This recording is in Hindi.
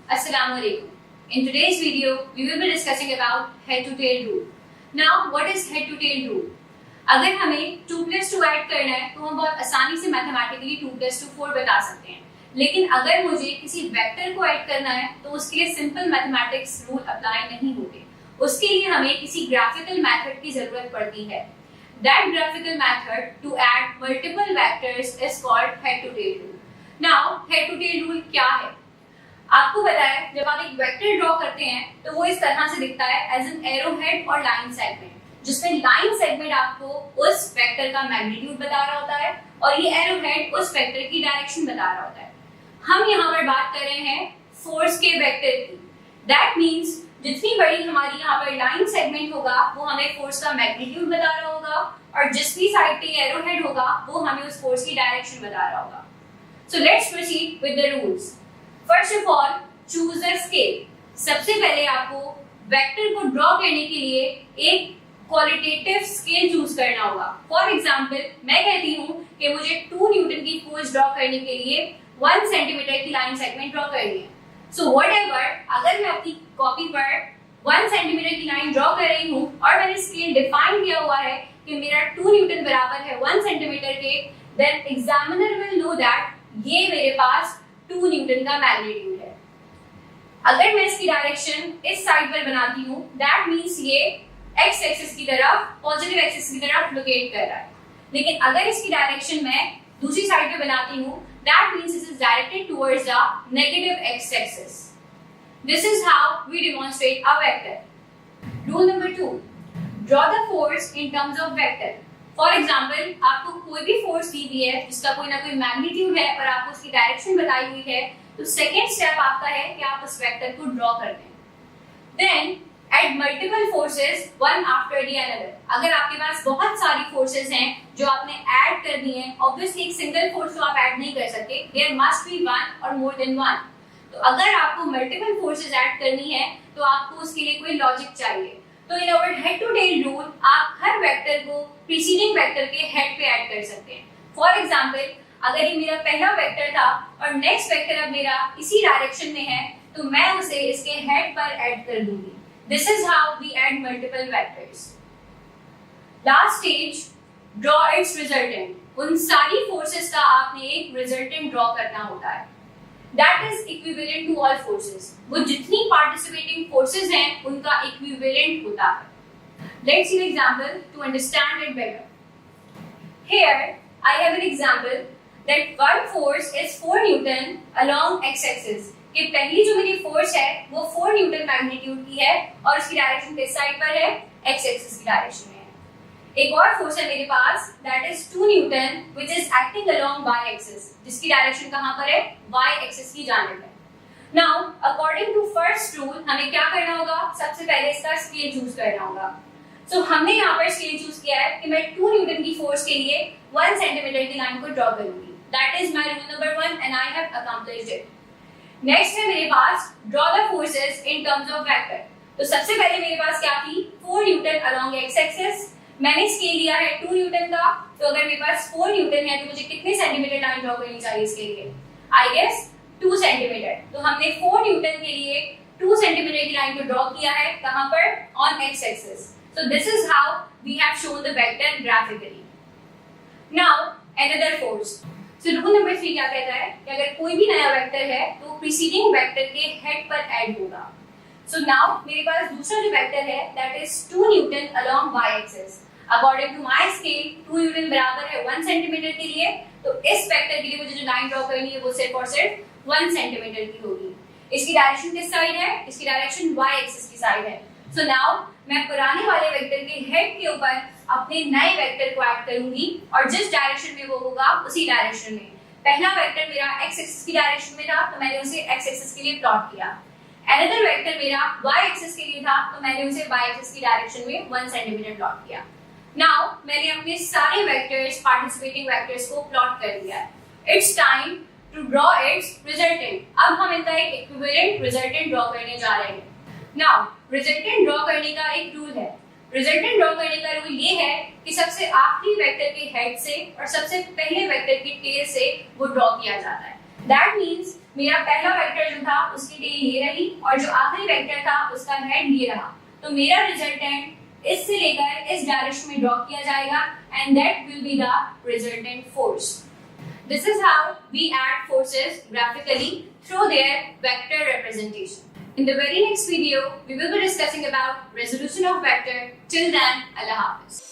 Assalamualaikum. In today's video, we will be discussing about head-to-tail rule. Now, what is head-to-tail rule? अगर हमें 2 + 2 ऐड करना है तो हम बहुत आसानी से मैथमेटिकली 2 + 2 4 बता सकते हैं. लेकिन अगर मुझे किसी वेक्टर को ऐड करना है तो उसके लिए सिंपल मैथमेटिक्स रूल अप्लाई नहीं होते. उसके लिए हमें किसी ग्राफिकल मेथड की जरूरत पड़ती है. That graphical method to add multiple vectors is called head-to-tail rule. Now, head-to-tail rule क्या है? आपको पता है जब आप एक वेक्टर ड्रॉ करते हैं तो वो इस तरह से दिखता है एज एन एरो हेड और लाइन सेगमेंट, जिसमें लाइन सेगमेंट आपको उस वेक्टर का मैग्नीट्यूड बता रहा होता है और ये एरो हेड उस वेक्टर की डायरेक्शन बता रहा होता है. हम यहाँ पर बात कर रहे हैं फोर्स के वेक्टर की. दैट मीन्स जितनी बड़ी हमारी यहाँ पर लाइन सेगमेंट होगा वो हमें फोर्स का मैग्नीट्यूड बता रहा होगा और जिस भी साइड पे एरो हेड होगा वो हमें उस फोर्स की डायरेक्शन बता रहा होगा. So let's proceed with the rules. First of all, choose a scale. सबसे पहले आपको वेक्टर को ड्रॉ करने के लिए एक क्वालिटेटिव स्केल चूज करना होगा. फॉर एग्जांपल, मैं कहती हूँ कि मुझे 2 न्यूटन की फोर्स ड्रॉ करने के लिए 1 सेंटीमीटर की लाइन सेगमेंट ड्रॉ करनी है. सो व्हाटएवर, अगर मैं अपनी कॉपी पर 1 सेंटीमीटर की लाइन ड्रॉ कर रही हूँ और मैंने स्केल डिफाइन किया हुआ है कि मेरा 2 न्यूटन बराबर है 1 सेंटीमीटर के, then examiner will know that ये मेरे पास 2 न्यूटन का मैग्नीट्यूड है. अगर मैं इसकी डायरेक्शन इस साइड पर बनाती हूँ, दैट मींस ये एक्स एक्सिस की तरफ, पॉजिटिव एक्सिस की तरफ लोकेट कर रहा है. लेकिन अगर इसकी डायरेक्शन मैं दूसरी साइड पे बनाती हूँ, that means it is directed towards the negative X axis. This is how we demonstrate a vector. Rule number 2, draw the force in terms of vector. For example, आपको कोई भी फोर्स दी हुई है जिसका कोई ना कोई मैग्नीट्यूड है और आपको उसकी डायरेक्शन बताई हुई है, तो सेकेंड स्टेप आपका है कि आप उस वेक्टर को ड्रॉ कर दें. Then add multiple forces one after the another. अगर आपके पास बहुत सारी फोर्सेस हैं जो आपने ऐड कर दी हैं, ऑब्वियसली एक सिंगल फोर्स तो आप ऐड नहीं कर सकते, देयर मस्ट बी वन और मोर देन वन. तो अगर आपको मल्टीपल फोर्सेस ऐड करनी है तो आपको उसके लिए कोई लॉजिक चाहिए. तो in our head to tail rule आप हर वेक्टर को प्रीसीडिंग वेक्टर के हेड पे ऐड कर सकते हैं. फॉर एग्जांपल, अगर ये मेरा पहला वेक्टर था और नेक्स्ट वेक्टर अब मेरा इसी डायरेक्शन में है, तो मैं उसे इसके हेड पर ऐड कर दूंगी. This is how we add multiple vectors. Last stage, draw its resultant. उन सारी फोर्सेस का आपने एक रिजल्टेंट ड्रॉ करना होता है. That is equivalent to all forces. वो जितनी participating forces हैं उनका equivalent होता है. Let's see an example to understand it better. Here I have an example that one force is 4 Newton along x-axis. कि पहली जो मेरी फोर्स है वो 4 न्यूटन मैग्नीट्यूड की है और उसकी डायरेक्शन किस साइड पर है? x-axis की डायरेक्शन में. एक और फोर्स है मेरे पास, that is 2 newton which is acting along y axis, जिसकी डायरेक्शन कहां पर है? y एक्सिस की जानिब है. Now according to first rule हमें क्या करना होगा? सबसे पहले इसका स्केल चूज करना होगा. सो हमने यहाँ पर स्केल चूज किया है कि मैं 2 न्यूटन की फोर्स के लिए 1 सेंटीमीटर की लाइन को ड्रॉ करूंगी. That is my rule number 1 and I have accomplished it. Next है मेरे पास draw the forces in terms of vector. तो सबसे पहले मेरे पास क्या थी? 4 न्यूटन अलोंग x एक्सिस. मैंने स्केल लिया है 2 न्यूटन का, तो अगर मेरे पास 4 न्यूटन है तो मुझे कितने सेंटीमीटर लाइन ड्रॉ करनी चाहिए इसके लिए? I guess 2 centimetre. तो हमने 4 न्यूटन के लिए 2 सेंटीमीटर की लाइन को ड्रॉ किया है. कहां पर? On X axis. So this is how we have shown the vector graphically. Now another force. So rule number 3 क्या कहता है कि अगर कोई भी नया वेक्टर है तो प्रीसीडिंग वेक्टर के हेड पर ऐड होगा. सो नाउ मेरे पास दूसरा जो वेक्टर है that is 2 newton along y axis. According to my scale 2 newton बराबर है 1 सेंटीमीटर के लिए, तो इस वेक्टर के लिए मुझे जो लाइन ड्रॉ करनी है वो सिर्फ और सिर्फ 1 सेंटीमीटर की होगी. इसकी डायरेक्शन किस साइड है? इसकी डायरेक्शन y एक्सिस की साइड है. सो नाउ मैं पुराने वाले वेक्टर के हेड के ऊपर अपने नए वेक्टर को ऐड करूंगी और जिस डायरेक्शन में वो होगा उसी डायरेक्शन में. पहला वेक्टर मेरा x एक्सिस की डायरेक्शन में था तो मैंने उसे x एक्सिस के लिए प्लॉट किया. अनदर वेक्टर मेरा y एक्सिस के लिए था तो मैंने उसे y एक्सिस की डायरेक्शन में 1 सेंटीमीटर प्लॉट किया. नाउ मैंने अपने सारे वेक्टर्स, पार्टिसिपेटिंग वेक्टर्स को प्लॉट कर दिया है. It's time to draw its resultant. अब हम इनका एक इक्विवेलेंट रिजल्टेंट ड्रॉ करने जा रहे हैं. नाउ रिजल्टेंट ड्रॉ करने का एक रूल है. रिजल्टेंट ड्रॉ करने का रूल ये है कि सबसे आखिरी वेक्टर के हेड से और सबसे पहले वेक्टर के टेल से वो ड्रॉ किया जाता है. दैट मीन्स मेरा पहला वेक्टर जो था उसकी टेल ये रही और जो आखिरी वेक्टर था उसका हेड ये रहा। तो मेरा रिजल्टेंट इससे लेकर इस डायरेक्शन में ड्रॉ किया जाएगा and that will be the resultant force. This is how we add forces graphically through their vector representation. In the very next video, we will be discussing about resolution of vector. Till then, Allah Hafiz.